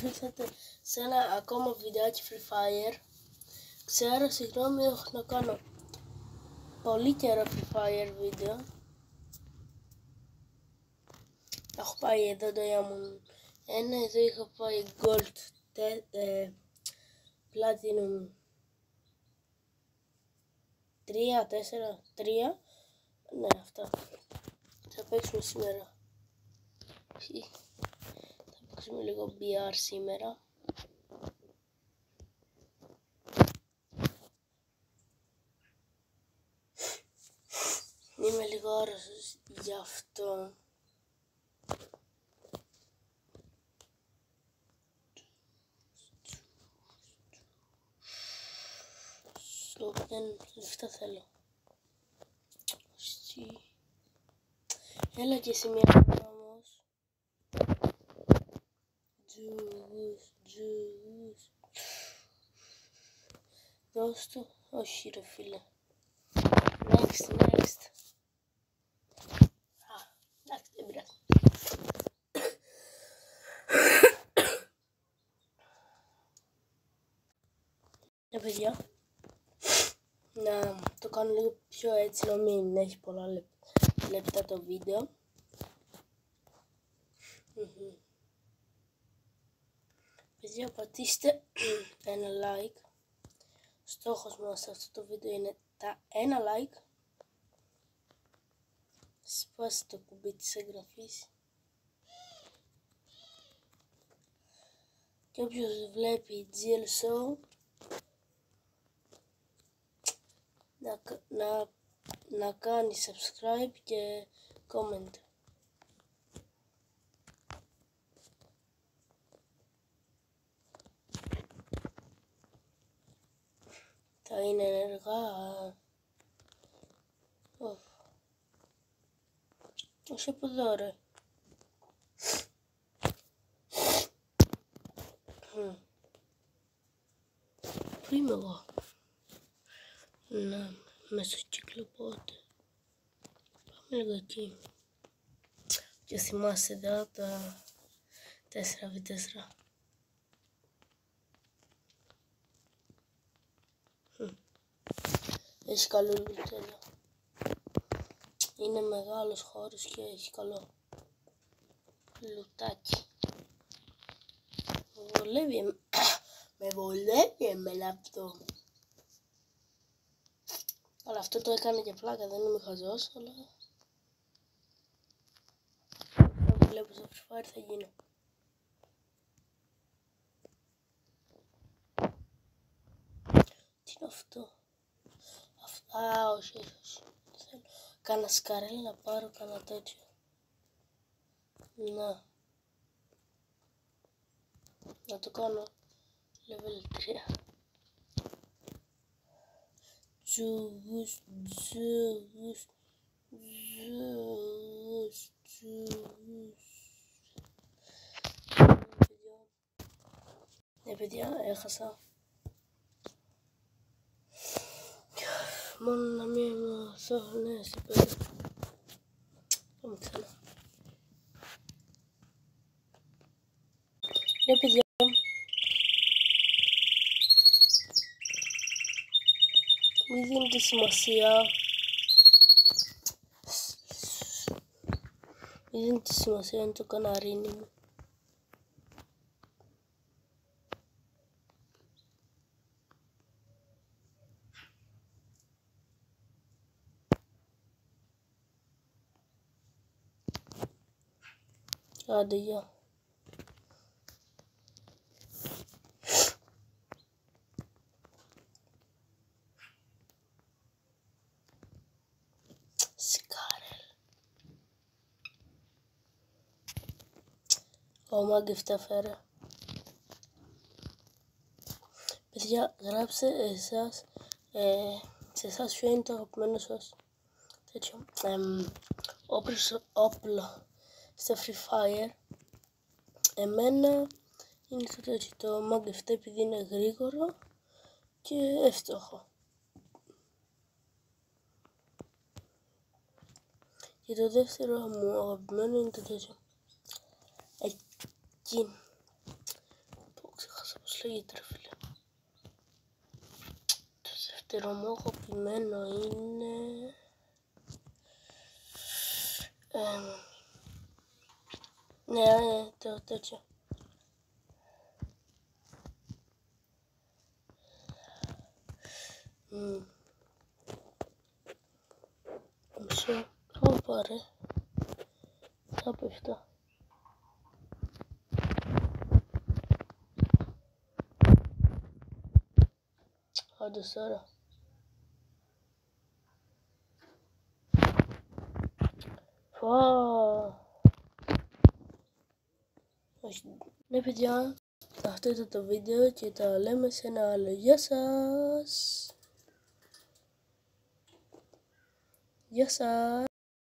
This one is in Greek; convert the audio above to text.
ήρθατε σε ένα ακόμα βιντεάκι Free Fire. Ξέρω, συγγνώμη, έχω να κάνω πολύ καιρό Free Fire βίντεο. Έχω πάει εδώ το Diamond 1, εδώ είχα πάει Gold Platinum 3, 4, 3. Ναι, αυτά. Θα παίξουμε σήμερα. Θα παίξουμε λίγο BR σήμερα. Είμαι λίγο άρρωστος γι' αυτό. Δεν λεφτά θέλω. Έλα και εσύ μια φορά όμως. Τζους. Δώσ' του. Όχι ρε φίλε. Next. Εντάξει, δεν πειράζει. Παιδιά, να το κάνω λίγο πιο έτσι, να μην έχει πολλά λεπτά το βίντεο. Παιδιά, πατήστε ένα like. Στόχος μας σε αυτό το βίντεο είναι τα 1 like. Σπάστε το κουμπί της εγγραφής. Και όποιος βλέπει GL Show να κάνει subscribe και comment. Θα είναι ενεργά. Όχι από εδώ ρε. Πού είμαι εγώ? Να, μέσα στο κυκλοπότε. Πάμε λίγο εκεί. Και θυμάσαι εδώ τα 4v4. Έχει καλό loot εδώ. Είναι μεγάλος χώρος και έχει καλό λουτάκι. Με βολεύει εμένα αυτό. Αλλά αυτό το έκανε και πλάκα, δεν είμαι χαζός, αλλά αν βλέπω στο Free Fire θα γίνω. Τι είναι αυτό? Όχι. Κάνα σκαρέλ να πάρω, κάνα τέτοιο. Να το κάνω level 3. Τζους. Παιδιά, έχασα. Μόνο να μην μάθω, ναι, σε παιδί. Πάμε ξανά. Ναι, παιδιά. Μην δίνετε σημασία. Μην δίνετε σημασία, είναι το καναρίνι μου. Άντε, γεια. Ο μάγκεφτα φέρε. Παιδιά, γράψτε εσάς, σε εσάς ποιο είναι το αγαπημένο σας τέτοιο όπλο στο Free Fire. Εμένα είναι το τέτοιο, το μάγκεφτα, επειδή είναι γρήγορο και εύστοχο. Και το δεύτερο μου αγαπημένο είναι το τέτοιο. Εκείνο. λέγεται ρε φίλε. Το δεύτερο μου αγαπημένο είναι... ναι, το τέτοιο. Μισό, όπα ρε. Θα πέφτω. Άντε τώρα. Ναι παιδιά, αυτό ήταν το βίντεο και τα λέμε σε ένα άλλο. Γεια σας. Γεια σας.